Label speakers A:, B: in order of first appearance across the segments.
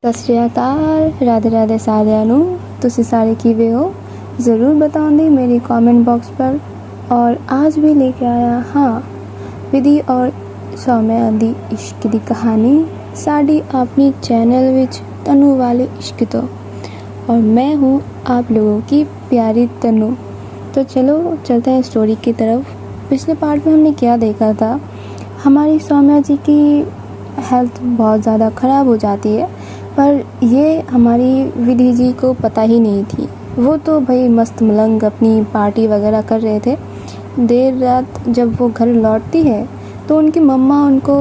A: ਸਤਿ ਸ਼੍ਰੀ ਅਕਾਲ, राधे राधे सारिਆਂ ਨੂੰ। ਤੁਸੀਂ ਸਾਰੇ ਕਿਵੇਂ ਹੋ? ज़रूर बताऊँगी मेरी कमेंट बॉक्स पर। और आज भी लेके आया हाँ विधि और सौम्या दी इश्क दी कहानी साड़ी अपनी चैनल विच तनु वाले इश्क तो। और मैं हूँ आप लोगों की प्यारी तनु। तो चलो चलते हैं स्टोरी की तरफ। पिछले पार्ट में हमने क्या देखा था, हमारी सौम्या जी की हेल्थ बहुत ज़्यादा ख़राब हो जाती है, पर ये हमारी विधि जी को पता ही नहीं थी। वो तो भाई मस्त मलंग अपनी पार्टी वगैरह कर रहे थे। देर रात जब वो घर लौटती है तो उनकी मम्मा उनको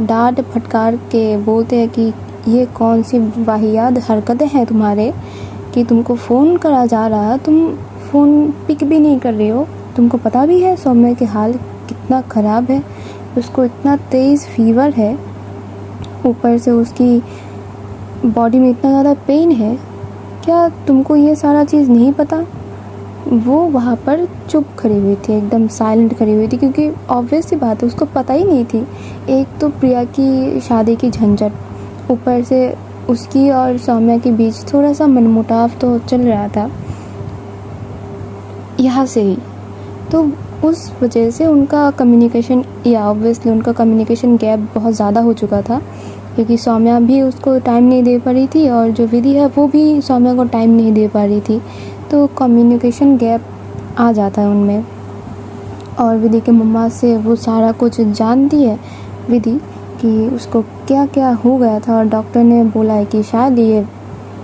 A: डांट फटकार के बोलते हैं कि ये कौन सी वाहियात हरकतें हैं तुम्हारे कि तुमको फ़ोन करा जा रहा, तुम फ़ोन पिक भी नहीं कर रहे हो। तुमको पता भी है सौम्या के हाल कितना ख़राब है, उसको इतना तेज़ फीवर है, ऊपर से उसकी बॉडी में इतना ज़्यादा पेन है, क्या तुमको ये सारा चीज़ नहीं पता? वो वहाँ पर चुप खड़ी हुई थी, एकदम साइलेंट खड़ी हुई थी, क्योंकि ऑब्वियस सी बात है उसको पता ही नहीं थी। एक तो प्रिया की शादी की झंझट, ऊपर से उसकी और सौम्या के बीच थोड़ा सा मनमुटाव तो चल रहा था यहाँ से ही। तो उस वजह से उनका कम्युनिकेशन या ऑब्वियसली उनका कम्युनिकेशन गैप बहुत ज़्यादा हो चुका था, क्योंकि सौम्या भी उसको टाइम नहीं दे पा रही थी और जो विधि है वो भी सौम्या को टाइम नहीं दे पा रही थी। तो कम्युनिकेशन गैप आ जाता है उनमें। और विधि के मम्मा से वो सारा कुछ जानती है विधि कि उसको क्या क्या हो गया था, और डॉक्टर ने बोला है कि शायद ये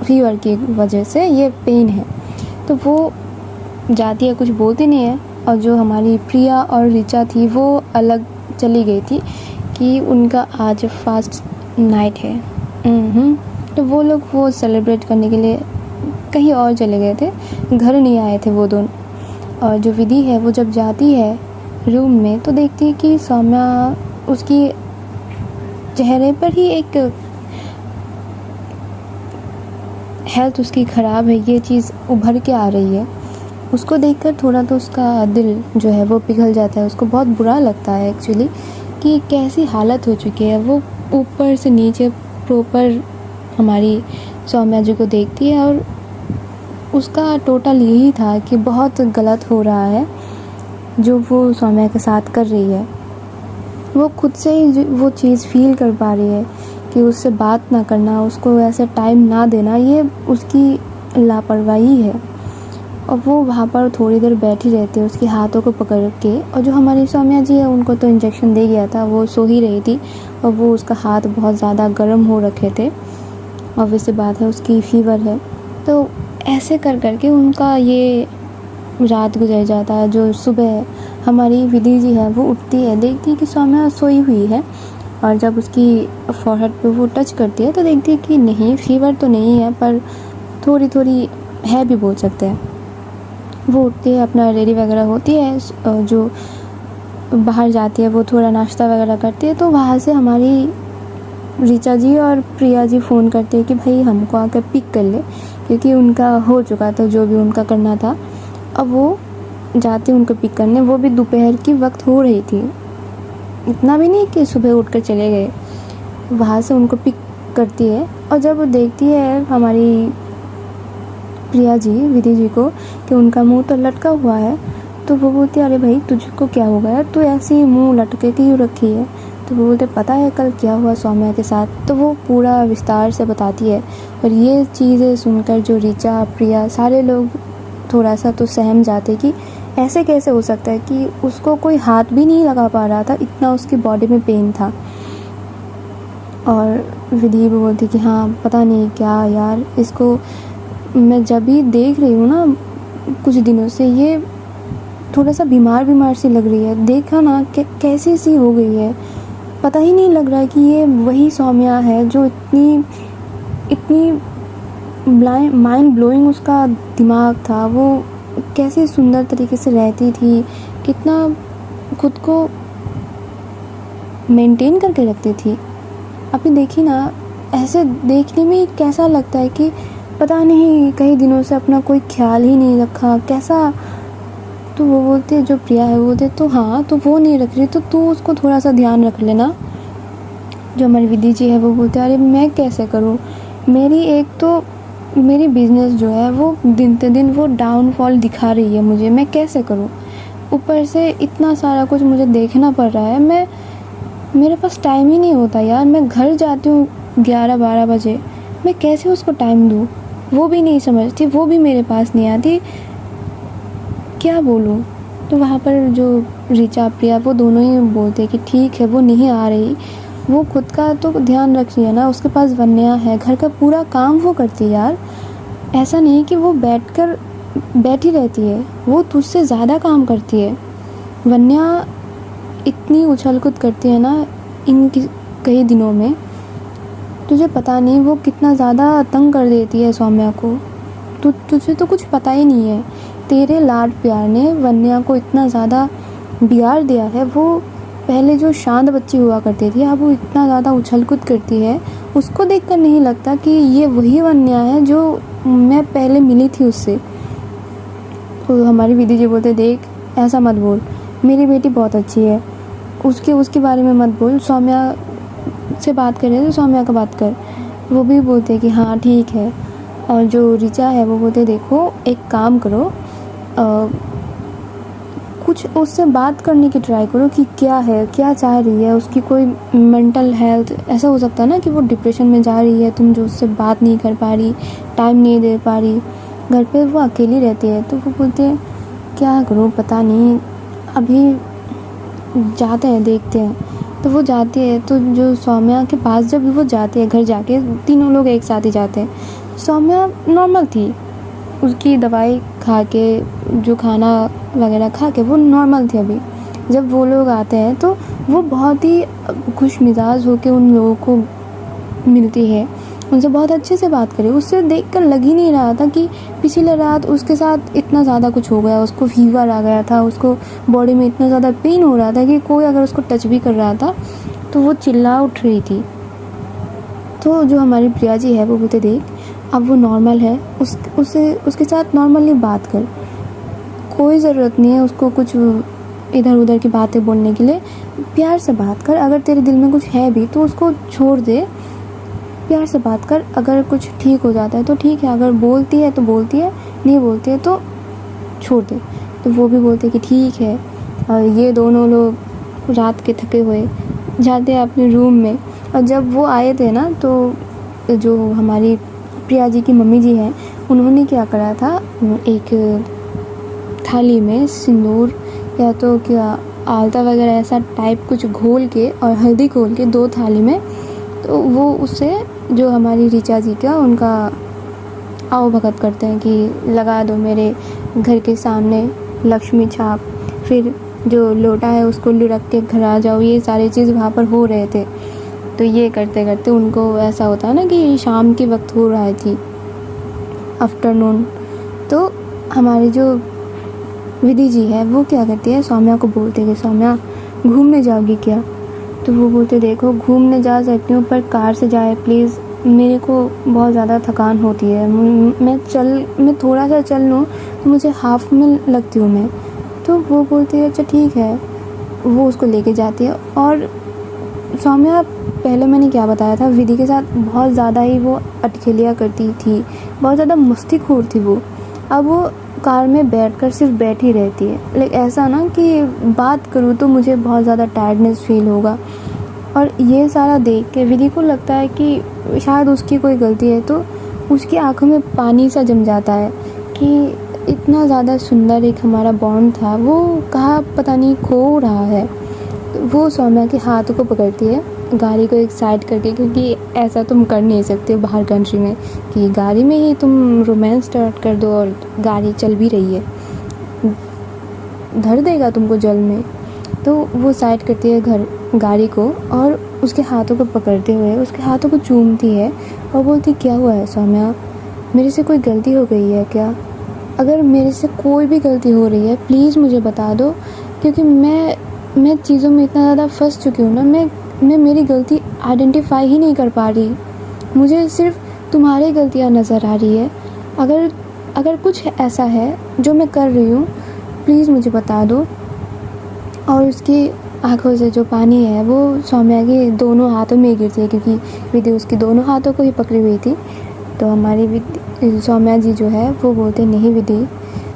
A: फीवर की वजह से ये पेन है। तो वो जाती है, कुछ बोलती नहीं है। और जो हमारी प्रिया और ऋचा थी वो अलग चली गई थी कि उनका आज फास्ट नाइट है। तो वो लोग वो सेलिब्रेट करने के लिए कहीं और चले गए थे, घर नहीं आए थे वो दोनों। और जो विधि है वो जब जाती है रूम में तो देखती है कि सौम्या, उसकी चेहरे पर ही एक हेल्थ उसकी ख़राब है, ये चीज़ उभर के आ रही है। उसको देखकर थोड़ा तो उसका दिल जो है वो पिघल जाता है। उसको बहुत बुरा लगता है एक्चुअली कि कैसी हालत हो चुकी है। वो ऊपर से नीचे प्रॉपर हमारी सौम्या जी को देखती है और उसका टोटल यही था कि बहुत गलत हो रहा है जो वो सौम्या के साथ कर रही है। वो खुद से ही वो चीज़ फील कर पा रही है कि उससे बात ना करना, उसको ऐसे टाइम ना देना, ये उसकी लापरवाही है। और वो वहाँ पर थोड़ी देर बैठी रहती है उसके हाथों को पकड़ के। और जो हमारी सौम्या जी है उनको तो इंजेक्शन दे गया था, वो सो ही रही थी और वो उसका हाथ बहुत ज़्यादा गर्म हो रखे थे। ऑब्वियस सी बात है उसकी फ़ीवर है। तो ऐसे कर करके उनका ये रात गुजर जाता है। जो सुबह हमारी विधि जी है वो उठती है, देखती है कि सौम्या सोई हुई है, और जब उसकी फॉरहेड पे वो टच करती है तो देखती है कि नहीं, फ़ीवर तो नहीं है, पर थोड़ी थोड़ी है भी बोल सकते हैं। वो उठती है, अपना रेडी वगैरह होती है, जो बाहर जाती है, वो थोड़ा नाश्ता वगैरह करती है। तो वहाँ से हमारी ऋचा जी और प्रिया जी फ़ोन करते हैं कि भाई हमको आकर पिक कर ले, क्योंकि उनका हो चुका था जो भी उनका करना था। अब वो जाती है उनको पिक करने, वो भी दोपहर की वक्त हो रही थी, इतना भी नहीं कि सुबह उठकर चले गए। वहाँ से उनको पिक करती है और जब देखती है हमारी प्रिया जी विधि जी को कि उनका मुंह तो लटका हुआ है, तो वो बोलती है अरे भाई तुझको क्या हो गया, तू ऐसे ही मुंह लटके क्यों रखी है? तो वो बोलते पता है कल क्या हुआ सौम्या के साथ। तो वो पूरा विस्तार से बताती है। और ये चीज़ें सुनकर जो ऋचा, प्रिया, सारे लोग थोड़ा सा तो सहम जाते कि ऐसे कैसे हो सकता है कि उसको कोई हाथ भी नहीं लगा पा रहा था, इतना उसकी बॉडी में पेन था। और विधि भी बोलती कि हाँ पता नहीं क्या यार, इसको मैं जब भी देख रही हूँ ना कुछ दिनों से, ये थोड़ा सा बीमार सी लग रही है। देखा ना कैसी सी हो गई है, पता ही नहीं लग रहा है कि ये वही सौम्या है जो इतनी माइंड ब्लोइंग उसका दिमाग था। वो कैसे सुंदर तरीके से रहती थी, कितना खुद को मेंटेन करके रखती थी। अभी देखी ना, ऐसे देखने में कैसा लगता है कि पता नहीं कई दिनों से अपना कोई ख्याल ही नहीं रखा, कैसा। तो वो बोलते, जो प्रिया है वो बोलते तो हाँ तो वो नहीं रख रही तो तू उसको थोड़ा सा ध्यान रख लेना। जो हमारी विधि जी है वो बोलते अरे मैं कैसे करूँ, मेरी बिज़नेस जो है वो दिन पे दिन वो डाउनफॉल दिखा रही है मुझे, मैं कैसे करूँ? ऊपर से इतना सारा कुछ मुझे देखना पड़ रहा है। मेरे पास टाइम ही नहीं होता यार। मैं घर जाती हूँ 11-12 बजे, मैं कैसे उसको टाइम दूँ? वो भी नहीं समझती, वो भी मेरे पास नहीं आती, क्या बोलूँ? तो वहाँ पर जो ऋचा, प्रिया, वो दोनों ही बोलते कि ठीक है वो नहीं आ रही, वो खुद का तो ध्यान रख रही है ना, उसके पास वन्या है, घर का पूरा काम वो करती है यार। ऐसा नहीं कि वो बैठी रहती है, वो तुझसे ज़्यादा काम करती है। वन्या इतनी उछल कूद करती है ना इन कई दिनों में, तुझे पता नहीं वो कितना ज़्यादा तंग कर देती है सौम्या को। तुझे तो कुछ पता ही नहीं है। तेरे लाड प्यार ने वन्या को इतना ज़्यादा बिगाड़ दिया है। वो पहले जो शांत बच्ची हुआ करती थी, अब वो इतना ज़्यादा उछल कूद करती है। उसको देखकर नहीं लगता कि ये वही वन्या है जो मैं पहले मिली थी उससे। तो हमारी विधि जी बोलते, देख ऐसा मत बोल, मेरी बेटी बहुत अच्छी है, उसके बारे में मत बोल। सौम्या से बात कर रहे तो सौम्या का बात कर। वो भी बोलते कि हाँ ठीक है। और जो ऋचा है वो बोलते, देखो एक काम करो, कुछ उससे बात करने की ट्राई करो कि क्या है, क्या चाह रही है, उसकी कोई मेंटल हेल्थ। ऐसा हो सकता है ना कि वो डिप्रेशन में जा रही है, तुम जो उससे बात नहीं कर पा रही, टाइम नहीं दे पा रही, घर पे वो अकेली रहती है। तो वो बोलते हैं क्या करूँ पता नहीं, अभी जाते हैं देखते हैं। तो वो जाती है, तो जो सौम्या के पास जब वो जाती है, घर जाके तीनों लोग एक साथ ही जाते हैं। सौम्या नॉर्मल थी, उसकी दवाई खा के, जो खाना वगैरह खा के वो नॉर्मल थी। अभी जब वो लोग आते हैं तो वो बहुत ही खुश मिजाज होकर उन लोगों को मिलती है, उनसे बहुत अच्छे से बात करे। उससे देखकर लग ही नहीं रहा था कि पिछले रात उसके साथ इतना ज़्यादा कुछ हो गया, उसको फीवर आ गया था, उसको बॉडी में इतना ज़्यादा पेन हो रहा था कि कोई अगर उसको टच भी कर रहा था तो वो चिल्ला उठ रही थी। तो जो हमारी प्रिया जी है वो बोलते, देख अब वो नॉर्मल है, उसके साथ नॉर्मली बात कर, कोई ज़रूरत नहीं है उसको कुछ इधर उधर की बातें बोलने के लिए। प्यार से बात कर, अगर तेरे दिल में कुछ है भी तो उसको छोड़ दे, प्यार से बात कर। अगर कुछ ठीक हो जाता है तो ठीक है, अगर बोलती है तो बोलती है, नहीं बोलती है तो छोड़ दे। तो वो भी बोलते कि ठीक है। और ये दोनों लोग रात के थके हुए जाते हैं अपने रूम में। और जब वो आए थे ना, तो जो हमारी प्रिया जी की मम्मी जी हैं, उन्होंने क्या करा था, एक थाली में सिंदूर या तो क्या आलता वगैरह ऐसा टाइप कुछ घोल के और हल्दी घोल के 2 थाली में, तो वो उससे जो हमारी ऋचा जी का उनका आओ भगत करते हैं कि लगा दो मेरे घर के सामने लक्ष्मी छाप, फिर जो लोटा है उसको लुढ़क के घर आ जाओ। ये सारी चीज़ वहाँ पर हो रहे थे। तो ये करते करते उनको ऐसा होता है ना कि शाम के वक्त हो रहा थी, आफ्टरनून। तो हमारी जो विधि जी है वो क्या करती है, सौम्या को बोलते कि सौम्या घूमने जाओगी क्या? तो वो बोलते, देखो घूमने जा सकती हूँ पर कार से जाए प्लीज़, मेरे को बहुत ज़्यादा थकान होती है, मैं थोड़ा सा चल लूँ तो मुझे हाफ में लगती हूँ मैं। तो वो बोलती है अच्छा ठीक है। वो उसको लेके जाती है। और सौम्या, पहले मैंने क्या बताया था, विधि के साथ बहुत ज़्यादा ही वो अटखेलियाँ करती थी, बहुत ज़्यादा मस्तीखोर थी वो। अब वो कार में बैठकर सिर्फ बैठी रहती है, लेकिन ऐसा ना कि बात करूँ तो मुझे बहुत ज़्यादा टायर्डनेस फील होगा। और ये सारा देख के विधि को लगता है कि शायद उसकी कोई गलती है, तो उसकी आंखों में पानी सा जम जाता है कि इतना ज़्यादा सुंदर एक हमारा बॉन्ड था, वो कहाँ पता नहीं खो रहा है। तो वो सौम्या के हाथों को पकड़ती है, गाड़ी को एक साइड करके, क्योंकि ऐसा तुम कर नहीं सकते हो बाहर कंट्री में कि गाड़ी में ही तुम रोमांस स्टार्ट कर दो और गाड़ी चल भी रही है, धर देगा तुमको जल में। तो वो साइड करती है गाड़ी को और उसके हाथों को पकड़ते हुए उसके हाथों को चूमती है और बोलती, क्या हुआ है सौम्या, मेरे से कोई गलती हो गई है क्या? अगर मेरे से कोई भी गलती हो रही है प्लीज़ मुझे बता दो, क्योंकि मैं चीज़ों में इतना ज़्यादा फंस चुकी हूँ ना, मैं मेरी गलती आइडेंटिफाई ही नहीं कर पा रही, मुझे सिर्फ तुम्हारी गलतियाँ नज़र आ रही है। अगर कुछ ऐसा है जो मैं कर रही हूँ प्लीज़ मुझे बता दो। और उसकी आँखों से जो पानी है वो सौम्या के दोनों हाथों में गिरती है, क्योंकि विधि उसकी दोनों हाथों को ही पकड़ी हुई थी। तो हमारी सौम्या जी जो है वो बोलते, नहीं विधि,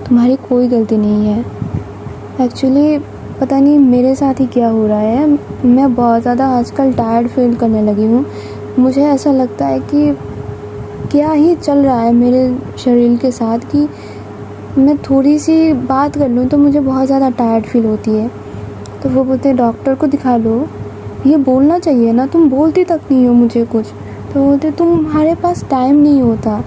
A: तुम्हारी कोई गलती नहीं है। एक्चुअली पता नहीं मेरे साथ ही क्या हो रहा है, मैं बहुत ज़्यादा आजकल टायर्ड फील करने लगी हूँ। मुझे ऐसा लगता है कि क्या ही चल रहा है मेरे शरीर के साथ, कि मैं थोड़ी सी बात कर लूँ तो मुझे बहुत ज़्यादा टायर्ड फील होती है। तो वो बोलते हैं डॉक्टर को दिखा लो, ये बोलना चाहिए ना, तुम बोलती तक नहीं हो मुझे कुछ। तो बोलते तुम्हारे पास टाइम नहीं होता,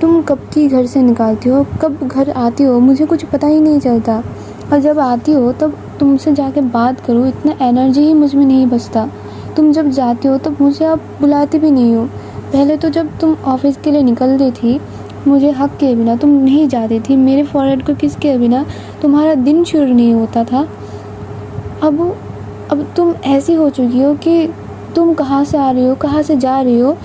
A: तुम कब की घर से निकालती हो, कब घर आती हो, मुझे कुछ पता ही नहीं चलता। और जब आती हो तब तुमसे जाके बात करो, इतना एनर्जी ही मुझ में नहीं बचता। तुम जब जाती हो तब मुझे आप बुलाती भी नहीं हो। पहले तो जब तुम ऑफिस के लिए निकलती थी, मुझे हक के बिना तुम नहीं जाती थी, मेरे फॉरहेड को किस के बिना तुम्हारा दिन शुरू नहीं होता था। अब तुम ऐसी हो चुकी हो कि तुम कहाँ से आ रही हो, कहाँ से जा रही हो,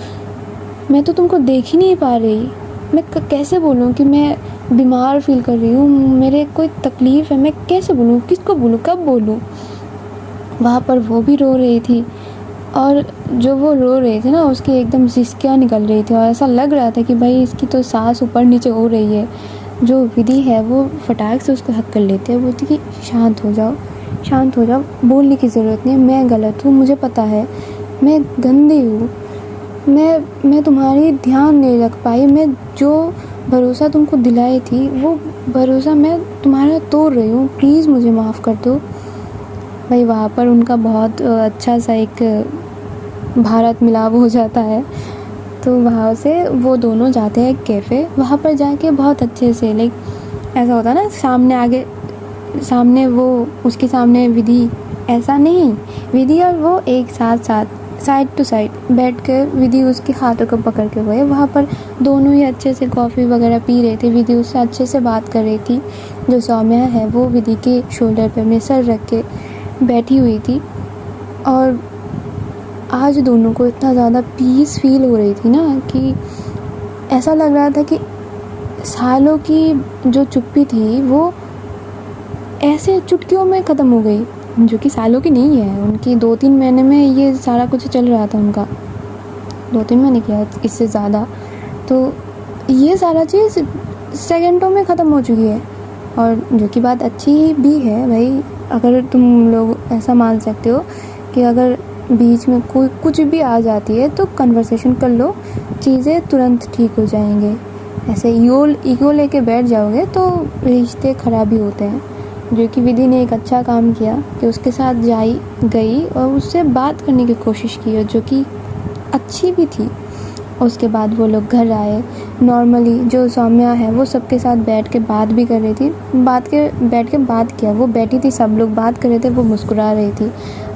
A: मैं तो तुमको देख ही नहीं पा रही। मैं कैसे बोलूँ कि मैं बीमार फील कर रही हूँ, मेरे कोई तकलीफ़ है, मैं कैसे बोलूँ, किसको बोलूँ, कब बोलूँ। वहाँ पर वो भी रो रही थी, और जो वो रो रही थी ना, उसकी एकदम सिसकियाँ निकल रही थी, और ऐसा लग रहा था कि भाई इसकी तो सांस ऊपर नीचे हो रही है। जो विधि है वो फटाक से उसको हक कर लेती है, बोलती कि शांत हो जाओ, शांत हो जाओ, बोलने की ज़रूरत नहीं है, मैं गलत हूँ, मुझे पता है, मैं गंदी हूँ, मैं तुम्हारी ध्यान नहीं रख पाई, मैं जो भरोसा तुमको दिलाई थी वो भरोसा मैं तुम्हारा तोड़ रही हूँ, प्लीज़ मुझे माफ़ कर दो। भाई वहाँ पर उनका बहुत अच्छा सा एक भारत मिलाप हो जाता है। तो वहाँ से वो दोनों जाते हैं कैफ़े, वहाँ पर जाके बहुत अच्छे से लाइक ऐसा होता है ना, सामने वो उसके सामने विधि, ऐसा नहीं, विधि और वो एक साथ साइड टू साइड बैठ कर विधि उसके हाथों को पकड़ के हुए, वहाँ पर दोनों ही अच्छे से कॉफ़ी वगैरह पी रहे थे। विधि उससे अच्छे से बात कर रही थी। जो सौम्या है वो विधि के शोल्डर पे अपने सर रख के बैठी हुई थी, और आज दोनों को इतना ज़्यादा पीस फील हो रही थी ना, कि ऐसा लग रहा था कि सालों की जो चुप्पी थी वो ऐसे चुटकियों में ख़त्म हो गई, जो कि सालों की नहीं है, उनकी 2-3 महीने में ये सारा कुछ चल रहा था उनका, 2-3 महीने क्या इससे ज़्यादा। तो ये सारा चीज़ सेकंडों में ख़त्म हो चुकी है, और जो कि बात अच्छी भी है भाई, अगर तुम लोग ऐसा मान सकते हो कि अगर बीच में कोई कुछ भी आ जाती है तो कन्वर्सेशन कर लो, चीज़ें तुरंत ठीक हो जाएंगे। ऐसे ईगो लेके बैठ जाओगे तो रिश्ते ख़राब ही होते हैं। जो कि विधि ने एक अच्छा काम किया कि उसके साथ गई और उससे बात करने की कोशिश की, और जो कि अच्छी भी थी। उसके बाद वो लोग घर आए, नॉर्मली जो सौम्या है वो सबके साथ बैठ के बात भी कर रही थी, बैठ के बात किया, वो बैठी थी, सब लोग बात कर रहे थे, वो मुस्कुरा रही थी,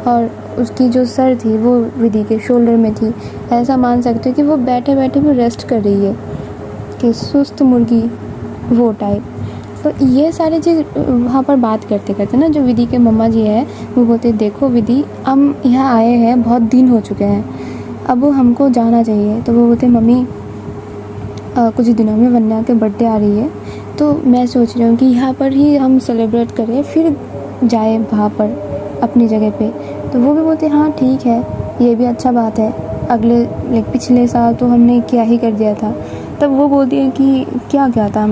A: और उसकी जो सर थी वो विधि के शोल्डर में थी। ऐसा मान सकते हो कि वो बैठे बैठे भी रेस्ट कर रही है, कि सुस्त मुर्गी वो टाइप। तो ये सारी चीज़ वहाँ पर बात करते करते ना, जो विधि के मम्मा जी है वो बोलते, देखो विधि, हम यहाँ आए हैं, बहुत दिन हो चुके हैं, अब हमको जाना चाहिए। तो वो बोलते, मम्मी कुछ दिनों में वन्या के बर्थडे आ रही है, तो मैं सोच रही हूँ कि यहाँ पर ही हम सेलिब्रेट करें, फिर जाए वहाँ पर अपनी जगह पे। तो वो भी बोलते, हाँ ठीक है, ये भी अच्छा बात है, अगले पिछले साल तो हमने क्या ही कर दिया था। तब वो बोलती है कि क्या किया था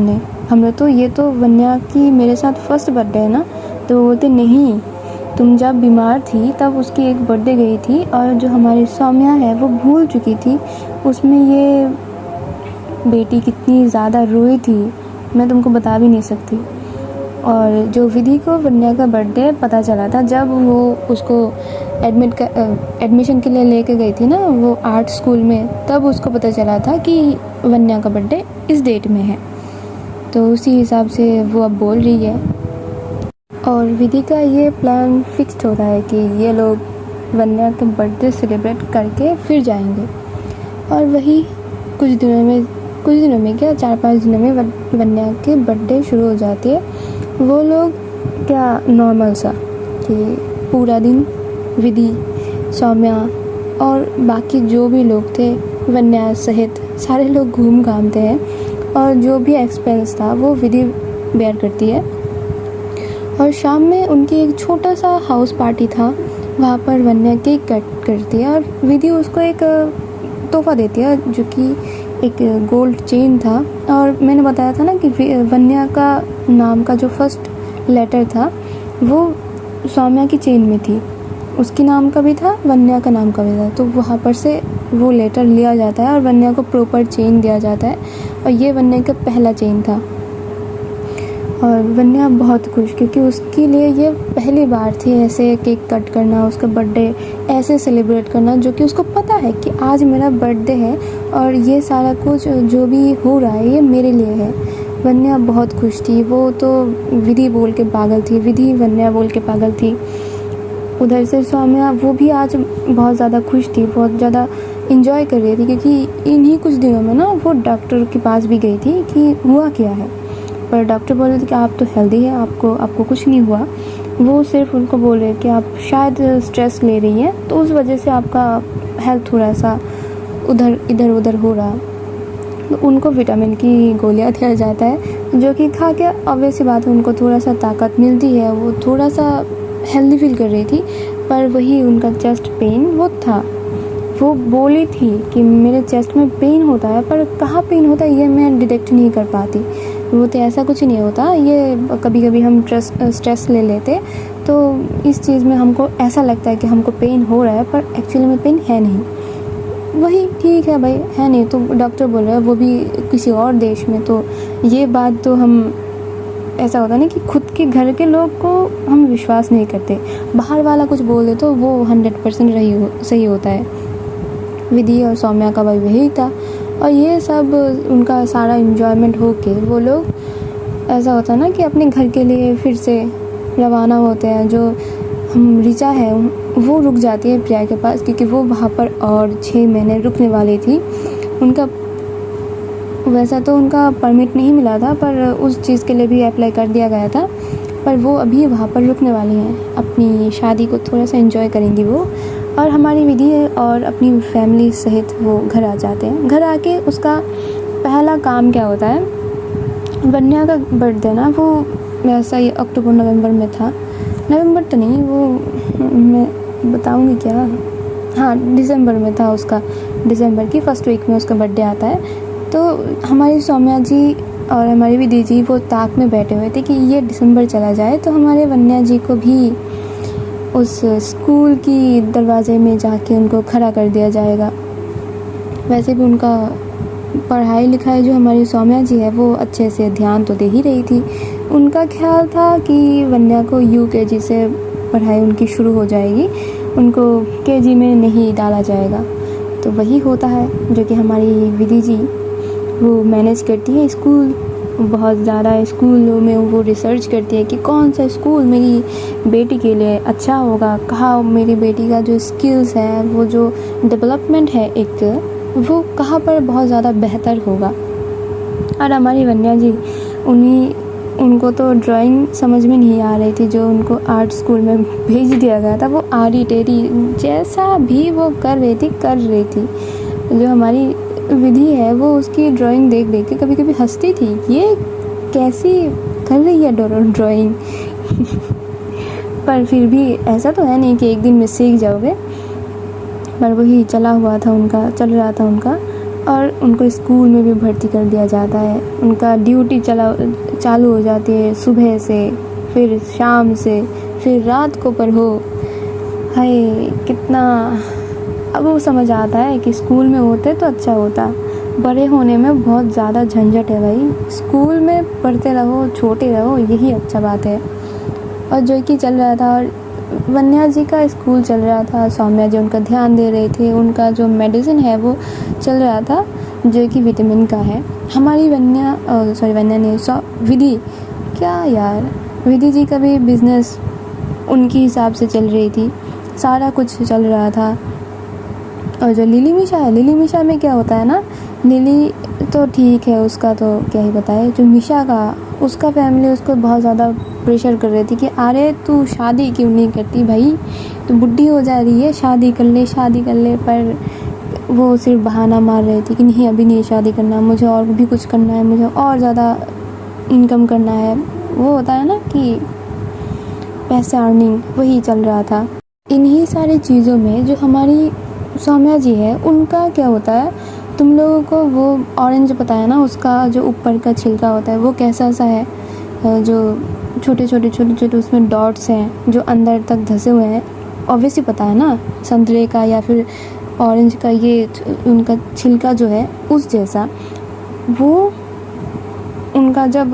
A: हमने तो ये तो वन्या की मेरे साथ फर्स्ट बर्थडे है ना। तो वो बोलते, नहीं, तुम जब बीमार थी तब उसकी एक बर्थडे गई थी, और जो हमारी सौम्या है वो भूल चुकी थी, उसमें ये बेटी कितनी ज़्यादा रोई थी, मैं तुमको बता भी नहीं सकती। और जो विधि को वन्या का बर्थडे पता चला था जब वो उसको एडमिशन के लिए लेके गई थी ना वो आर्ट स्कूल में, तब उसको पता चला था कि वन्या का बर्थडे इस डेट में है। तो उसी हिसाब से वो अब बोल रही है, और विधि का ये प्लान फिक्स्ड होता है कि ये लोग वन्या का बर्थडे सेलिब्रेट करके फिर जाएंगे। और वही कुछ दिनों में क्या 4-5 दिनों में वन्या के बर्थडे शुरू हो जाती है। वो लोग क्या नॉर्मल सा कि पूरा दिन विधि, सौम्या और बाकी जो भी लोग थे वन्या सहित सारे लोग घूम घामते हैं, और जो भी एक्सपेंस था वो विधि बेयर करती है। और शाम में उनकी एक छोटा सा हाउस पार्टी था, वहाँ पर वन्या केक कट करती है और विधि उसको एक तोहफ़ा देती है जो कि एक गोल्ड चेन था। और मैंने बताया था ना कि वन्या का नाम का जो फर्स्ट लेटर था वो सौम्या की चेन में थी, उसकी नाम का भी था, वन्या का नाम का भी था। तो वहाँ पर से वो लेटर लिया जाता है और वन्या को प्रॉपर चेन दिया जाता है और ये वन्या का पहला चेन था। और वन्या बहुत खुश, क्योंकि उसके लिए ये पहली बार थी ऐसे केक कट करना, उसका बर्थडे ऐसे सेलिब्रेट करना, जो कि उसको पता है कि आज मेरा बर्थडे है और ये सारा कुछ जो भी हो रहा है ये मेरे लिए है। वन्या बहुत खुश थी। वो तो विधि बोल के पागल थी, विधि वन्या बोल के पागल थी। उधर से सौम्या वो भी आज बहुत ज़्यादा खुश थी, बहुत ज़्यादा इंजॉय कर रही थी, क्योंकि इन्हीं कुछ दिनों में ना वो डॉक्टर के पास भी गई थी कि हुआ क्या है। पर डॉक्टर बोल रहे थे कि आप तो हेल्दी है, आपको कुछ नहीं हुआ। वो सिर्फ उनको बोल रहे कि आप शायद स्ट्रेस ले रही हैं, तो उस वजह से आपका हेल्थ थोड़ा सा इधर उधर हो रहा। तो उनको विटामिन की गोलियाँ दिया जाता है, जो कि खा के ऑब्वियस सी बात है उनको थोड़ा सा ताकत मिलती है, वो थोड़ा सा हेल्दी फील कर रही थी। पर वही उनका चेस्ट पेन वो था। वो बोली थी कि मेरे चेस्ट में पेन होता है, पर कहाँ पेन होता है ये मैं डिटेक्ट नहीं कर पाती। वो तो ऐसा कुछ नहीं होता, ये कभी कभी हम स्ट्रेस ले लेते तो इस चीज़ में हमको ऐसा लगता है कि हमको पेन हो रहा है, पर एक्चुअली में पेन है नहीं। वही ठीक है भाई, है नहीं तो डॉक्टर बोल रहा है, वो भी किसी और देश में। तो ये बात तो हम ऐसा होता है ना कि खुद के घर के लोग को हम विश्वास नहीं करते, बाहर वाला कुछ बोल दे तो वो 100% सही होता है। विधि और सौम्या का भाई वही था। और ये सब उनका सारा इन्जॉयमेंट हो के वो लोग, ऐसा होता है ना कि अपने घर के लिए फिर से रवाना होते हैं। जो हम ऋचा है वो रुक जाती है प्रिया के पास, क्योंकि वो वहाँ पर और 6 महीने रुकने वाली थी। उनका वैसा तो उनका परमिट नहीं मिला था, पर उस चीज़ के लिए भी अप्लाई कर दिया गया था। पर वो अभी वहाँ पर रुकने वाली हैं, अपनी शादी को थोड़ा सा एंजॉय करेंगी वो। और हमारी विधि और अपनी फैमिली सहित वो घर आ जाते हैं। घर आके उसका पहला काम क्या होता है, वन्या का बर्थडे ना वो वैसा ही अक्टूबर नवंबर में था, नवंबर तो नहीं, वो मैं बताऊँगी क्या, हाँ दिसंबर में था उसका। दिसंबर की फर्स्ट वीक में उसका बर्थडे आता है। तो हमारी सौम्या जी और हमारी विधि जी वो ताक में बैठे हुए थे कि ये दिसंबर चला जाए तो हमारे वन्या जी को भी उस स्कूल की दरवाजे में जाके उनको खड़ा कर दिया जाएगा। वैसे भी उनका पढ़ाई लिखाई जो हमारी सौम्या जी है वो अच्छे से ध्यान तो दे ही रही थी। उनका ख्याल था कि वन्या को UKG से पढ़ाई उनकी शुरू हो जाएगी, उनको KG में नहीं डाला जाएगा। तो वही होता है जो कि हमारी विधि जी वो मैनेज करती है स्कूल। बहुत ज़्यादा स्कूलों में वो रिसर्च करती है कि कौन सा स्कूल मेरी बेटी के लिए अच्छा होगा, कहाँ मेरी बेटी का जो स्किल्स है, वो जो डेवलपमेंट है एक, वो कहाँ पर बहुत ज़्यादा बेहतर होगा। और हमारी वन्या जी उनको तो ड्राइंग समझ में नहीं आ रही थी, जो उनको आर्ट स्कूल में भेज दिया गया था। वो आरी टेढ़ी जैसा भी वो कर रही थी। जो हमारी विधि है वो उसकी ड्राइंग देख के कभी कभी हंसती थी, ये कैसी कर रही है ड्राइंग पर फिर भी ऐसा तो है नहीं कि एक दिन में सीख जाओगे। पर वही चल रहा था उनका। और उनको स्कूल में भी भर्ती कर दिया जाता है। उनका ड्यूटी चालू हो जाती है सुबह से, फिर शाम से, फिर रात को पर हो। हाय कितना अब वो समझ आता है कि स्कूल में होते तो अच्छा होता, बड़े होने में बहुत ज़्यादा झंझट है भाई। स्कूल में पढ़ते रहो, छोटे रहो, यही अच्छा बात है। और जो कि चल रहा था, और वन्या जी का स्कूल चल रहा था, सौम्या जी उनका ध्यान दे रहे थे, उनका जो मेडिसिन है वो चल रहा था जो कि विटामिन का है। हमारी विधि विधि जी का भी बिज़नेस उनके हिसाब से चल रही थी, सारा कुछ चल रहा था। और जो लिली मिशा में क्या होता है ना, लिली तो ठीक है, उसका तो क्या ही बताए। जो मिशा का, उसका फैमिली उसको बहुत ज़्यादा प्रेशर कर रही थी कि अरे तू शादी क्यों नहीं करती भाई, तू बुढ़ी हो जा रही है, शादी कर ले। पर वो सिर्फ बहाना मार रही थी कि नहीं अभी नहीं शादी करना, मुझे और भी कुछ करना है, मुझे और ज़्यादा इनकम करना है। वो होता है ना कि पैसे अर्निंग वही चल रहा था। इन्हीं सारी चीज़ों में जो हमारी सौम्या जी है उनका क्या होता है, तुम लोगों को वो ऑरेंज बताया ना, उसका जो ऊपर का छिलका होता है वो कैसा सा है, जो छोटे छोटे उसमें डॉट्स हैं जो अंदर तक धंसे हुए हैं, ऑब्वियसली पता है ना, संतरे का या फिर ऑरेंज का ये उनका छिलका जो है उस जैसा। वो उनका जब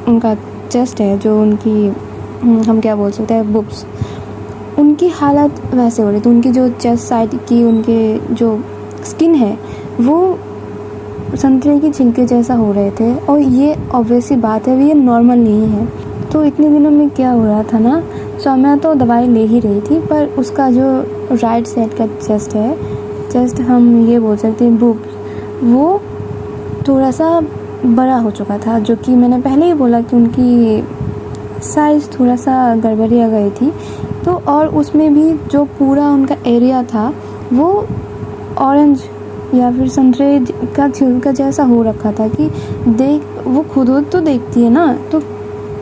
A: उनका चेस्ट है जो उनकी हम क्या बोल सकते हैं, बुब्स, उनकी हालत वैसे हो रही थी। उनकी जो चेस्ट साइड की उनके जो स्किन है वो संतरे के छिलके जैसा हो रहे थे, और ये ऑब्वियसली बात है, ये नॉर्मल नहीं है। तो इतने दिनों में क्या हो रहा था ना, सौम्या तो दवाई ले ही रही थी, पर उसका जो राइट साइड का चेस्ट है, चेस्ट हम ये बोल सकते हैं बुब, वो थोड़ा सा बड़ा हो चुका था, जो कि मैंने पहले ही बोला कि उनकी साइज़ थोड़ा सा गड़बड़िया गई थी। तो और उसमें भी जो पूरा उनका एरिया था वो ऑरेंज या फिर संतरे का छिलका जैसा हो रखा था कि वो खुद तो देखती है ना, तो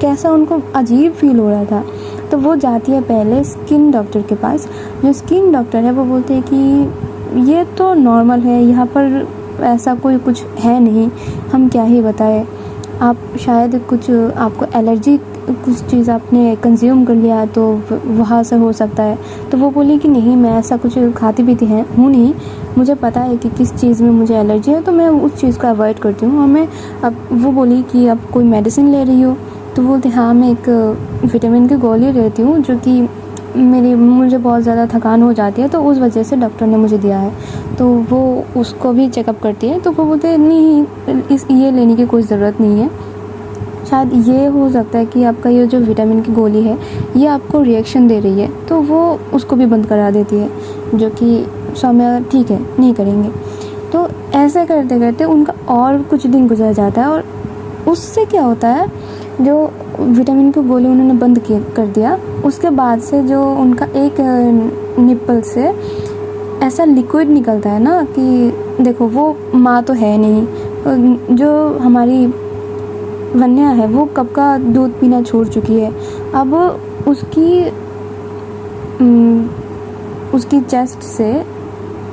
A: कैसा उनको अजीब फील हो रहा था। तो वो जाती है पहले स्किन डॉक्टर के पास। जो स्किन डॉक्टर है वो बोलते हैं कि ये तो नॉर्मल है, यहाँ पर ऐसा कोई कुछ है नहीं, हम क्या ही बताएं, आप शायद कुछ आपको एलर्जी कुछ चीज़ आपने कंज्यूम कर लिया तो वहाँ से हो सकता है। तो वो बोली कि नहीं, मैं ऐसा कुछ खाती पीती हूँ नहीं, मुझे पता है कि किस चीज़ में मुझे एलर्जी है, तो मैं उस चीज़ को अवॉइड करती हूँ। और मैं अब वो बोली कि आप कोई मेडिसिन ले रही हो, तो बोलते हाँ मैं एक विटामिन की गोली लेती हूँ, जो कि मुझे बहुत ज़्यादा थकान हो जाती है, तो उस वजह से डॉक्टर ने मुझे दिया है। तो वो उसको भी चेकअप करती है, तो वो बोलते हैं नहीं, ये लेने की कोई ज़रूरत नहीं है, शायद ये हो सकता है कि आपका ये जो विटामिन की गोली है ये आपको रिएक्शन दे रही है। तो वो उसको भी बंद करा देती है, जो कि सौम्या ठीक है, नहीं करेंगे। तो ऐसे करते करते उनका और कुछ दिन गुजर जाता है, और उससे क्या होता है, जो विटामिन की गोली उन्होंने बंद कर दिया, उसके बाद से जो उनका एक निप्पल से ऐसा लिक्विड निकलता है ना, कि देखो वो माँ तो है नहीं, जो हमारी वन्या है वो कब का दूध पीना छोड़ चुकी है। अब उसकी चेस्ट से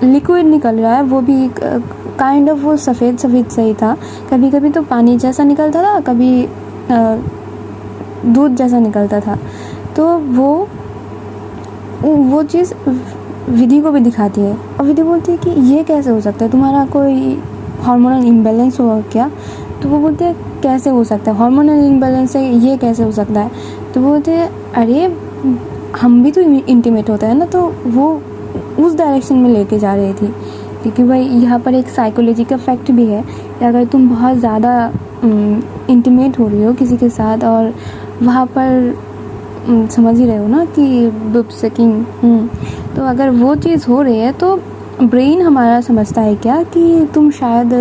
A: लिक्विड निकल रहा है, वो भी काइंड ऑफ वो सफ़ेद सही था, कभी कभी तो पानी जैसा निकलता था, कभी दूध जैसा निकलता था। तो वो चीज़ विधि को भी दिखाती है, और विधि बोलती है कि ये कैसे हो सकता है, तुम्हारा कोई हार्मोनल इम्बैलेंस हुआ क्या। तो वो बोलते हैं कैसे हो सकता है, हार्मोनल इम्बैलेंस है, ये कैसे हो सकता है। तो वो बोलते हैं अरे हम भी तो इंटीमेट होता है ना। तो वो उस डायरेक्शन में लेके जा रही थी, क्योंकि भाई यहाँ पर एक साइकोलॉजी का फैक्ट भी है कि अगर तुम बहुत ज़्यादा इंटीमेट हो रही हो किसी के साथ, और वहाँ पर समझ ही रहे हो ना कि बुब सकिंग, तो अगर वो चीज़ हो रही है तो ब्रेन हमारा समझता है क्या कि तुम शायद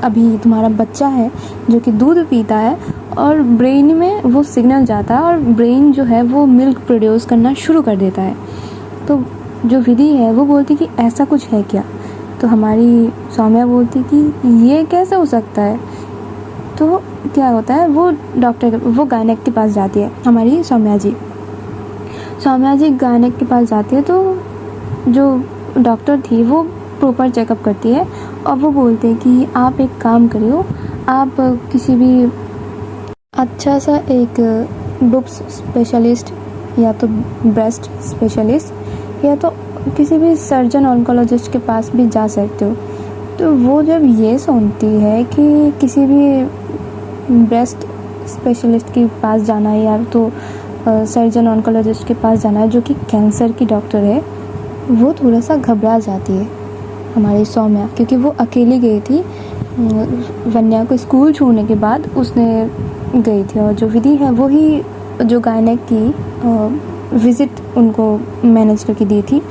A: अभी तुम्हारा बच्चा है जो कि दूध पीता है, और ब्रेन में वो सिग्नल जाता है, और ब्रेन जो है वो मिल्क प्रोड्यूस करना शुरू कर देता है। तो जो विधि है वो बोलती कि ऐसा कुछ है क्या। तो हमारी सौम्या बोलती कि ये कैसे हो सकता है। तो क्या होता है, वो गायनेक के पास जाती है हमारी सौम्या जी गायनेक के पास जाती है। तो जो डॉक्टर थी वो प्रॉपर चेकअप करती है, और वो बोलते हैं कि आप एक काम करियो, आप किसी भी अच्छा सा एक बुब्स स्पेशलिस्ट या तो ब्रेस्ट स्पेशलिस्ट या तो किसी भी सर्जन ऑन्कोलॉजिस्ट के पास भी जा सकते हो। तो वो जब ये सुनती है कि किसी भी ब्रेस्ट स्पेशलिस्ट के पास जाना है या तो सर्जन ऑन्कोलॉजिस्ट के पास जाना है जो कि कैंसर की डॉक्टर है, वो थोड़ा सा घबरा जाती है हमारी सौम्या, क्योंकि वो अकेली गई थी वन्या को स्कूल छोड़ने के बाद उसने गई थी, और जो विधि है वही जो गायनेक की विज़िट उनको मैनेज करके दी थी।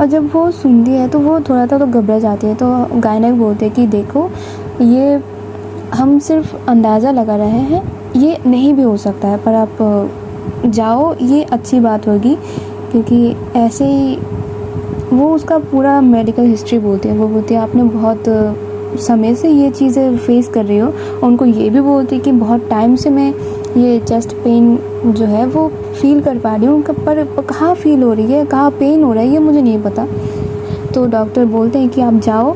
A: और जब वो सुनती है तो वो थोड़ा सा तो घबरा जाती है। तो गायनेक बोलते हैं कि देखो, ये हम सिर्फ अंदाज़ा लगा रहे हैं, ये नहीं भी हो सकता है, पर आप जाओ, ये अच्छी बात होगी, क्योंकि ऐसे ही वो उसका पूरा मेडिकल हिस्ट्री बोलती है। वो बोलती है आपने बहुत समय से ये चीज़ें फेस कर रही हो, उनको ये भी बोलती कि बहुत टाइम से मैं ये चेस्ट पेन जो है वो फील कर पा रही हूँ, पर कहाँ फील हो रही है, कहाँ पेन हो रहा है, ये मुझे नहीं पता। तो डॉक्टर बोलते हैं कि आप जाओ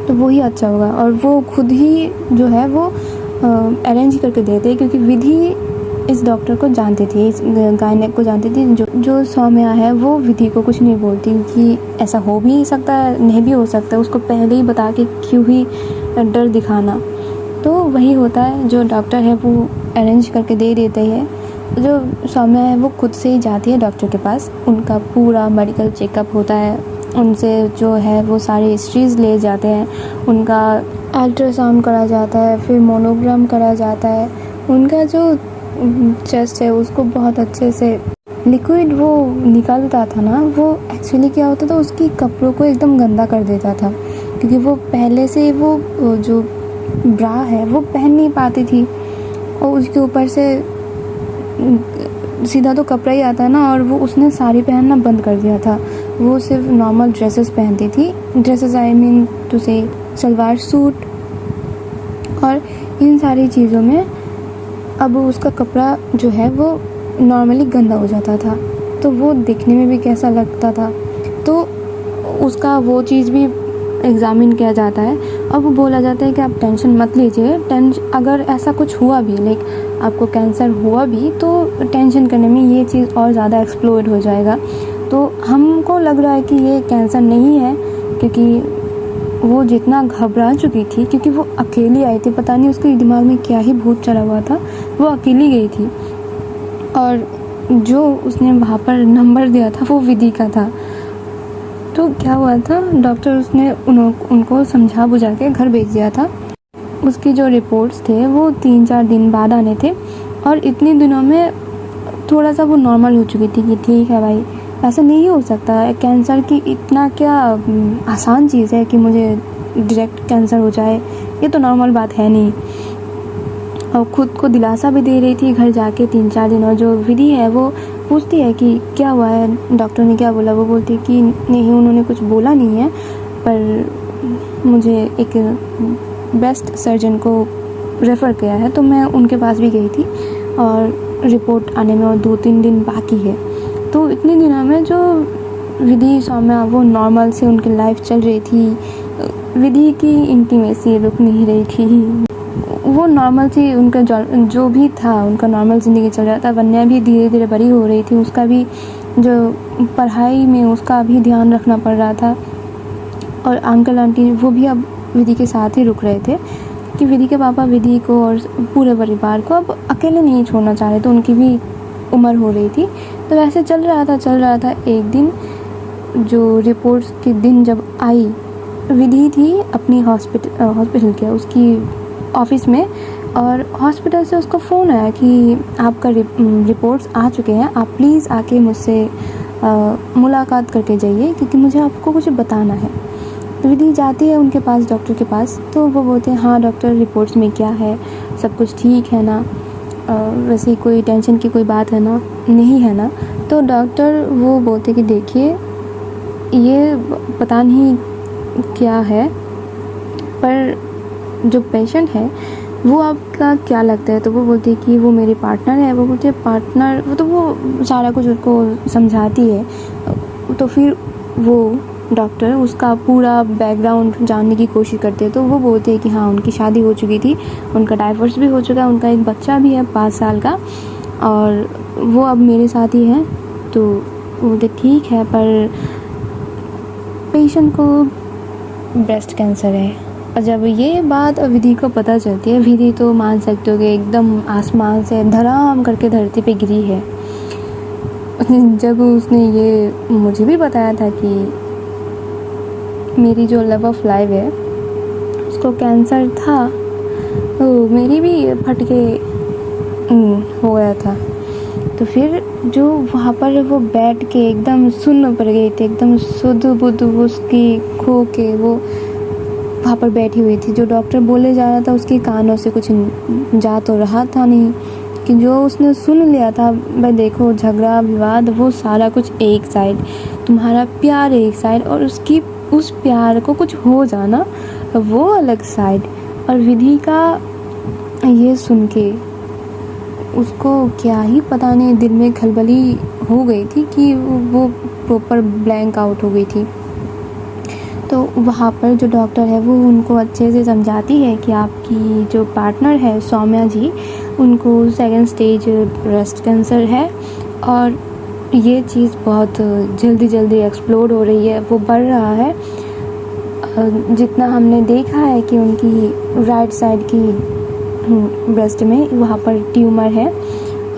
A: तो वही अच्छा होगा, और वो खुद ही जो है वो अरेंज करके देते हैं, क्योंकि विधि इस डॉक्टर को जानती थी, इस गायनेक को जानती थी। जो सौम्या है वो विधि को कुछ नहीं बोलती कि ऐसा हो भी सकता है, नहीं भी हो सकता है, उसको पहले ही बता के क्यों ही डर दिखाना। तो वही होता है, जो डॉक्टर है वो अरेंज करके दे देते हैं। जो सौम्या है वो खुद से ही जाती है डॉक्टर के पास, उनका पूरा मेडिकल चेकअप होता है, उनसे जो है वो सारी हिस्ट्रीज़ ले जाते हैं, उनका अल्ट्रासाउंड करा जाता है, फिर मोनोग्राम करा जाता है। उनका जो चेस्ट है उसको बहुत अच्छे से लिक्विड वो निकलता था ना, वो एक्चुअली क्या होता था, उसकी कपड़ों को एकदम गंदा कर देता था, क्योंकि वो पहले से वो जो ब्रा है वो पहन नहीं पाती थी, और उसके ऊपर से सीधा तो कपड़ा ही आता है ना, और वो उसने साड़ी पहनना बंद कर दिया था। वो सिर्फ नॉर्मल ड्रेसेस पहनती थी, ड्रेसेस आई मीन टू से सलवार सूट, और इन सारी चीज़ों में अब उसका कपड़ा जो है वो नॉर्मली गंदा हो जाता था, तो वो दिखने में भी कैसा लगता था। तो उसका वो चीज़ भी एग्ज़ामिन किया जाता है। अब बोला जाता है कि आप टेंशन मत लीजिए, अगर ऐसा कुछ हुआ भी, लाइक आपको कैंसर हुआ भी, तो टेंशन करने में ये चीज़ और ज़्यादा एक्सप्लोर हो जाएगा। तो हमको लग रहा है कि ये कैंसर नहीं है, क्योंकि वो जितना घबरा चुकी थी, क्योंकि वो अकेली आई थी, पता नहीं उसके दिमाग में क्या ही भूत चला हुआ था, वो अकेली गई थी, और जो उसने वहाँ पर नंबर दिया था वो विधि का था। तो क्या हुआ था, डॉक्टर उसने उनको समझा बुझा के घर भेज दिया था। उसकी जो रिपोर्ट्स थे वो 3-4 दिन बाद आने थे, और इतने दिनों में थोड़ा सा वो नॉर्मल हो चुकी थी कि ठीक है भाई, ऐसा नहीं हो सकता है, कैंसर की इतना क्या आसान चीज़ है कि मुझे डायरेक्ट कैंसर हो जाए, ये तो नॉर्मल बात है नहीं। और ख़ुद को दिलासा भी दे रही थी घर जाके 3-4 दिन। और जो विधि है वो पूछती है कि क्या हुआ है, डॉक्टर ने क्या बोला। वो बोलती है कि नहीं, उन्होंने कुछ बोला नहीं है, पर मुझे एक बेस्ट सर्जन को रेफ़र किया है, तो मैं उनके पास भी गई थी, और रिपोर्ट आने में और 2-3 दिन बाकी है। तो इतने दिनों में जो विधि सौम्या वो नॉर्मल से उनकी लाइफ चल रही थी, विधि की इंटीमेसी रुक नहीं रही थी, वो नॉर्मल सी उनका जो भी था उनका नॉर्मल ज़िंदगी चल रहा था। वन्या भी धीरे धीरे बड़ी हो रही थी, उसका भी जो पढ़ाई में उसका भी ध्यान रखना पड़ रहा था, और अंकल आंटी वो भी अब विधि के साथ ही रुक रहे थे, कि विधि के पापा विधि को और पूरे परिवार को अब अकेले नहीं छोड़ना चाह रहे, तो उनकी भी उम्र हो रही थी। तो वैसे चल रहा था। एक दिन जो रिपोर्ट्स के दिन जब आई, विधि थी अपनी हॉस्पिटल के उसकी ऑफिस में, और हॉस्पिटल से उसको फ़ोन आया कि आपका रिपोर्ट्स आ चुके हैं, आप प्लीज़ आके मुझसे मुलाकात करके जाइए, क्योंकि मुझे आपको कुछ बताना है। तो विधि जाती है उनके पास, डॉक्टर के पास। तो वो बोलते हैं हाँ डॉक्टर, रिपोर्ट्स में क्या है, सब कुछ ठीक है ना, वैसे कोई टेंशन की कोई बात है ना, नहीं है ना। तो डॉक्टर वो बोलते कि देखिए ये पता नहीं क्या है, पर जो पेशेंट है वो आपका क्या लगता है। तो वो बोलती है कि वो मेरी पार्टनर है। वो बोलते हैं पार्टनर, वो तो वो सारा कुछ उसको समझाती है। तो फिर वो डॉक्टर उसका पूरा बैकग्राउंड जानने की कोशिश करते हैं। तो वो बोलते हैं कि हाँ उनकी शादी हो चुकी थी, उनका डाइवोर्स भी हो चुका है, उनका एक बच्चा भी है 5 साल का, और वो अब मेरे साथ ही है। तो वो बोलते ठीक है, पर पेशेंट को ब्रेस्ट कैंसर है। और जब ये बात विधि को पता चलती है, विधि तो मान सकते हो कि एकदम आसमान से धड़ाम करके धरती पे गिरी है। जब उसने ये मुझे भी बताया था कि मेरी जो लव ऑफ लाइफ है उसको कैंसर था, तो मेरी भी फटके हो गया था। तो फिर जो वहाँ पर वो बैठ के एकदम सुन्न पड़ गई थी, एकदम शुद्ध बुद्ध उसकी खो के वो वहाँ पर बैठी हुई थी। जो डॉक्टर बोले जा रहा था उसके कानों से कुछ जा तो रहा था नहीं, कि जो उसने सुन लिया था, भाई देखो झगड़ा विवाद वो सारा कुछ एक साइड, तुम्हारा प्यार एक साइड, और उसकी उस प्यार को कुछ हो जाना वो अलग साइड। और विधि का ये सुन के उसको क्या ही पता नहीं दिल में खलबली हो गई थी कि वो प्रॉपर ब्लैंक आउट हो गई थी। तो वहाँ पर जो डॉक्टर है वो उनको अच्छे से समझाती है कि आपकी जो पार्टनर है सौम्या जी, उनको 2nd स्टेज ब्रेस्ट कैंसर है और ये चीज़ बहुत जल्दी एक्सप्लोड हो रही है, वो बढ़ रहा है। जितना हमने देखा है कि उनकी राइट साइड की ब्रेस्ट में वहाँ पर ट्यूमर है,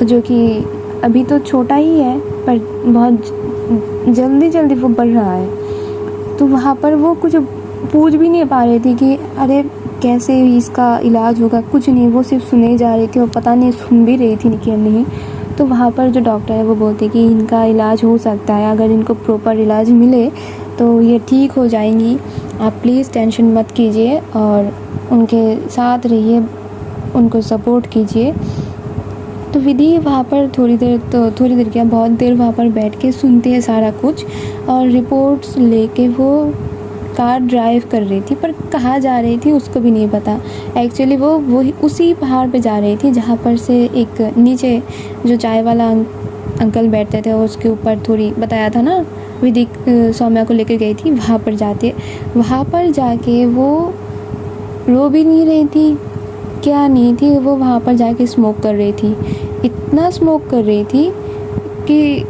A: जो कि अभी तो छोटा ही है पर बहुत जल्दी वो बढ़ रहा है। तो वहाँ पर वो कुछ पूछ भी नहीं पा रही थी कि अरे कैसे इसका इलाज होगा, कुछ नहीं, वो सिर्फ सुने जा रही थी और पता नहीं सुन भी रही थी कि नहीं। तो वहाँ पर जो डॉक्टर है वो बोलते कि इनका इलाज हो सकता है, अगर इनको प्रॉपर इलाज मिले तो ये ठीक हो जाएंगी, आप प्लीज़ टेंशन मत कीजिए और उनके साथ रहिए, उनको सपोर्ट कीजिए। तो विधि वहाँ पर थोड़ी देर क्या बहुत देर वहाँ पर बैठ के सुनती है सारा कुछ और रिपोर्ट्स लेके वो कार ड्राइव कर रही थी, पर कहाँ जा रही थी उसको भी नहीं पता। एक्चुअली वो उसी पहाड़ पे जा रही थी जहाँ पर से एक नीचे जो चाय वाला अंकल बैठते थे उसके ऊपर थोड़ी बताया था ना, विधि सौम्या को लेकर गई थी, वहाँ पर जाके वो रो भी नहीं रही थी, क्या नहीं थी, वो वहाँ पर जाके स्मोक कर रही थी। इतना स्मोक कर रही थी कि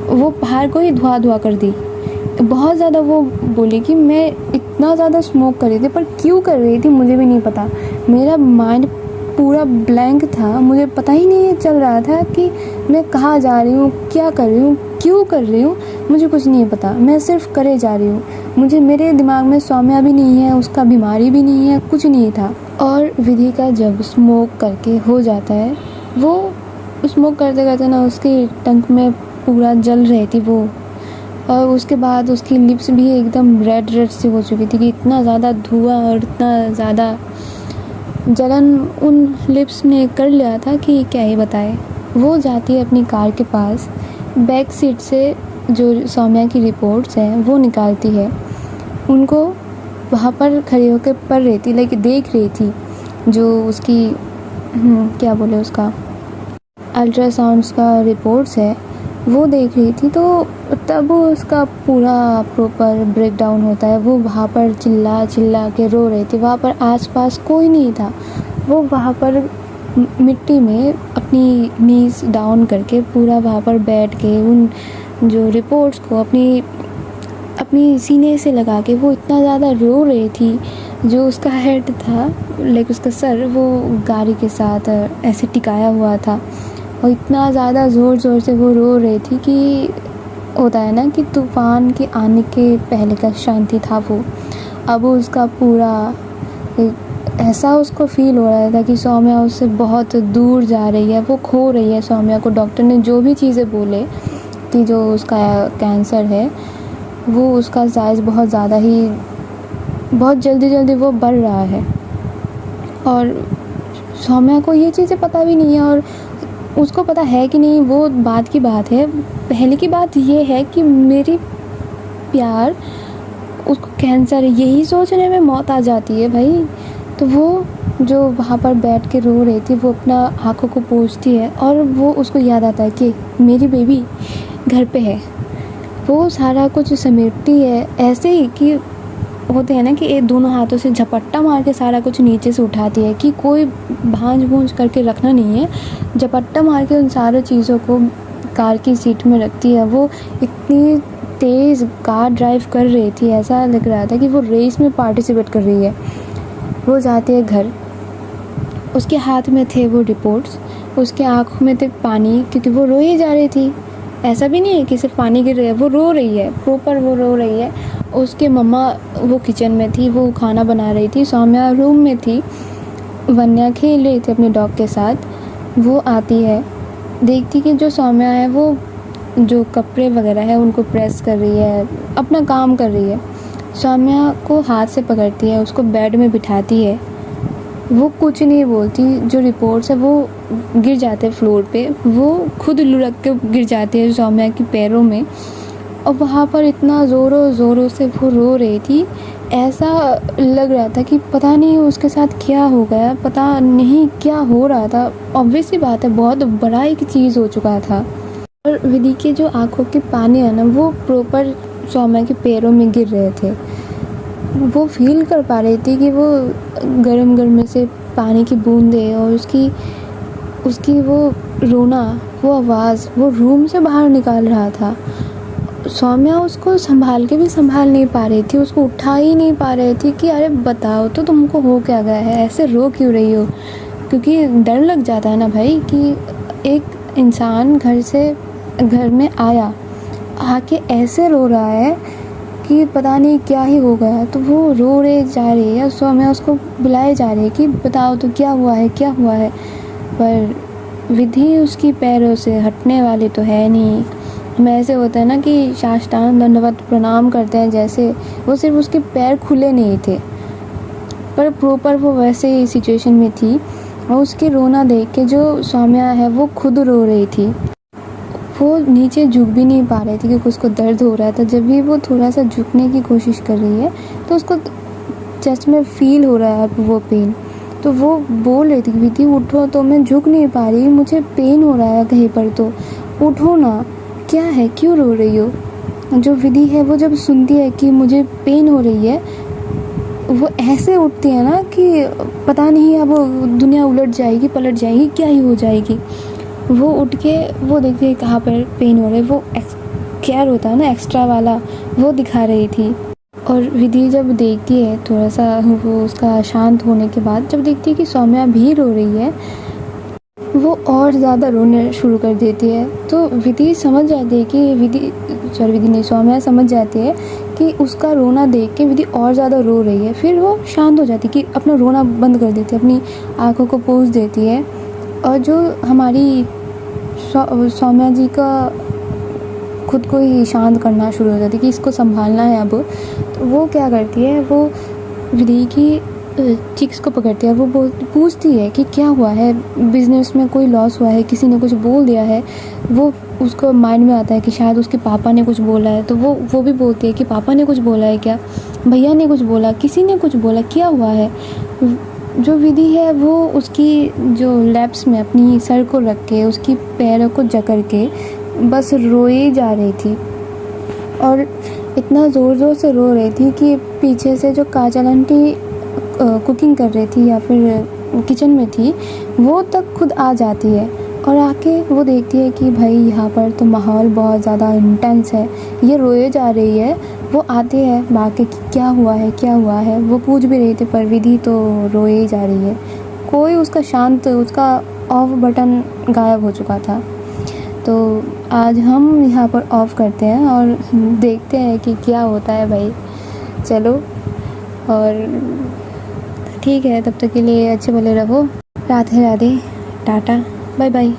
A: वो पहाड़ को ही धुआं कर दी। बहुत ज़्यादा वो बोली कि मैं इतना ज़्यादा स्मोक कर रही थी, पर क्यों कर रही थी मुझे भी नहीं पता। मेरा माइंड पूरा ब्लैंक था, मुझे पता ही नहीं चल रहा था कि मैं कहाँ जा रही हूँ, क्या कर रही हूँ, क्यों कर रही हूँ, मुझे कुछ नहीं पता। मैं सिर्फ करे जा रही हूँ। मेरे दिमाग में सौम्या भी नहीं है, उसका बीमारी भी नहीं है, कुछ नहीं था। और विधि का जब स्मोक करके हो जाता है, वो स्मोक करते करते ना उसकी टंग में पूरा जल रही थी वो, और उसके बाद उसकी लिप्स भी एकदम रेड सी हो चुकी थी कि इतना ज़्यादा धुआं और इतना ज़्यादा जलन उन लिप्स ने कर लिया था कि क्या ही बताए। वो जाती है अपनी कार के पास, बैक सीट से जो सौम्या की रिपोर्ट्स हैं वो निकालती है, उनको वहाँ पर खड़े होकर पढ़ रही थी, लाइक देख रही थी जो उसकी क्या बोले उसका अल्ट्रासाउंड्स का रिपोर्ट्स है वो देख रही थी। तो तब उसका पूरा प्रॉपर ब्रेकडाउन होता है। वो वहाँ पर चिल्ला के रो रही थी, वहाँ पर आसपास कोई नहीं था। वो वहाँ पर मिट्टी में अपनी नीज डाउन करके पूरा वहाँ पर बैठ के उन जो रिपोर्ट्स को अपनी सीने से लगा के वो इतना ज़्यादा रो रही थी। जो उसका हेड था, लाइक उसका सर, वो गाड़ी के साथ ऐसे टिकाया हुआ था और इतना ज़्यादा ज़ोर से वो रो रही थी कि होता है ना कि तूफ़ान के आने के पहले का शांति था वो। अब उसका पूरा ऐसा उसको फ़ील हो रहा था कि सौम्या उससे बहुत दूर जा रही है, वो खो रही है सौम्या को। डॉक्टर ने जो भी चीज़ें बोले कि जो उसका कैंसर है वो उसका साइज़ बहुत जल्दी वो बढ़ रहा है और सौम्या को ये चीज़ें पता भी नहीं है। और उसको पता है कि नहीं वो बात की बात है। पहले की बात ये है कि मेरी प्यार उसको कैंसर है, यही सोचने में मौत आ जाती है भाई। तो वो जो वहाँ पर बैठ के रो रही थी वो अपना आँखों को पोंछती है और वो उसको याद आता है कि मेरी बेबी घर पे है। वो सारा कुछ समेटती है ऐसे ही कि होते हैं ना कि एक दोनों हाथों से झपट्टा मार के सारा कुछ नीचे से उठाती है कि कोई भांज भूंज करके रखना नहीं है। झपट्टा मार के उन सारी चीज़ों को कार की सीट में रखती है। वो इतनी तेज़ कार ड्राइव कर रही थी, ऐसा लग रहा था कि वो रेस में पार्टिसिपेट कर रही है। वो जाती है घर, उसके हाथ में थे वो रिपोर्ट्स, उसके आँखों में थे पानी, क्योंकि वो रो ही जा रही थी। ऐसा भी नहीं है कि सिर्फ पानी गिर रहा है, वो रो रही है, प्रॉपर वो रो रही है। उसके मम्मा वो किचन में थी, वो खाना बना रही थी, सौम्या रूम में थी, वन्या खेल रही थी अपने डॉग के साथ। वो आती है, देखती कि जो सौम्या है वो जो कपड़े वगैरह है उनको प्रेस कर रही है, अपना काम कर रही है। सौम्या को हाथ से पकड़ती है, उसको बेड में बिठाती है, वो कुछ नहीं बोलती। जो रिपोर्ट्स है वो गिर जाते हैं फ्लोर पे, वो खुद लुढ़क के गिर जाती है सौम्या की पैरों में। और वहाँ पर इतना ज़ोरों से वो रो रही थी ऐसा लग रहा था कि पता नहीं उसके साथ क्या हो गया, पता नहीं क्या हो रहा था। ऑब्वियस सी बात है, बहुत बड़ा एक चीज़ हो चुका था। और विधि की जो आँखों के पानी है ना, वो प्रॉपर सौम्या के पैरों में गिर रहे थे। वो फ़ील कर पा रही थी कि वो गरम गरम में से पानी की बूंदें और उसकी उसकी वो रोना, वो आवाज़, वो रूम से बाहर निकाल रहा था। सौम्या उसको संभाल के भी संभाल नहीं पा रही थी, उसको उठा ही नहीं पा रही थी कि अरे बताओ तो तुमको हो क्या गया है, ऐसे रो क्यों रही हो। क्योंकि डर लग जाता है ना भाई कि एक इंसान घर में आके ऐसे रो रहा है कि पता नहीं क्या ही हो गया। तो वो रो रहे जा रही है, सौम्या उसको बुलाए जा रही है कि बताओ तो क्या हुआ है, क्या हुआ है। पर विधि उसकी पैरों से हटने वाली तो है नहीं। हम ऐसे होता है ना कि साष्टांग दंडवत प्रणाम करते हैं, जैसे वो सिर्फ उसके पैर खुले नहीं थे, पर प्रॉपर वो वैसे ही सिचुएशन में थी। और उसके रोना देख के जो सौम्या है वो खुद रो रही थी। वो नीचे झुक भी नहीं पा रही थी क्योंकि उसको दर्द हो रहा था। जब भी वो थोड़ा सा झुकने की कोशिश कर रही है तो उसको चेस्ट में फील हो रहा है वो पेन। तो वो बोल रही थी विधि उठो, तो मैं झुक नहीं पा रही, मुझे पेन हो रहा है कहीं पर, तो उठो ना, क्या है, क्यों रो रही हो। जो विधि है वो जब सुनती है कि मुझे पेन हो रही है, वो ऐसे उठती है ना कि पता नहीं अब दुनिया उलट जाएगी, पलट जाएगी, क्या ही हो जाएगी। वो उठ के वो देखती है कहाँ पर पेन हो रहा है, वो केयर होता है ना एक्स्ट्रा वाला, वो दिखा रही थी। और विधि जब देखती है थोड़ा सा वो उसका शांत होने के बाद, जब देखती है कि सौम्या भी रो रही है, वो और ज़्यादा रोने शुरू कर देती है। तो विधि समझ जाती है कि विधि नहीं, सौम्या समझ जाती है कि उसका रोना देख के विधि और ज़्यादा रो रही है। फिर वो शांत हो जाती है कि अपना रोना बंद कर देती है, अपनी आँखों को पोंछ देती है। और जो हमारी सौम्या जी का खुद को ही शांत करना शुरू हो जाती है कि इसको संभालना है अब। तो वो क्या करती है, वो विधि की चिक्स को पकड़ती है। वो पूछती है कि क्या हुआ है, बिजनेस में कोई लॉस हुआ है, किसी ने कुछ बोल दिया है। वो उसको माइंड में आता है कि शायद उसके पापा ने कुछ बोला है। तो वो भी बोलती है कि पापा ने कुछ बोला है क्या, भैया ने कुछ बोला, किसी ने कुछ बोला, क्या हुआ है। जो विधि है वो उसकी जो लैप्स में अपनी सर को रख के उसकी पैरों को जकड़ के बस रोई जा रही थी। और इतना ज़ोर ज़ोर से रो रही थी कि पीछे से जो काजल आंटी कुकिंग कर रही थी या फिर किचन में थी, वो तक खुद आ जाती है। और आके वो देखती है कि भाई यहाँ पर तो माहौल बहुत ज़्यादा इंटेंस है, ये रोए जा रही है। वो आते हैं बाकी क्या हुआ है, क्या हुआ है, वो पूछ भी रही थी, पर विधि तो रोए ही जा रही है। कोई उसका ऑफ बटन गायब हो चुका था। तो आज हम यहाँ पर ऑफ़ करते हैं और देखते हैं कि क्या होता है भाई। चलो, और ठीक है, तब तक के लिए अच्छे भले रहो। Radhe Radhe, tata, bye bye.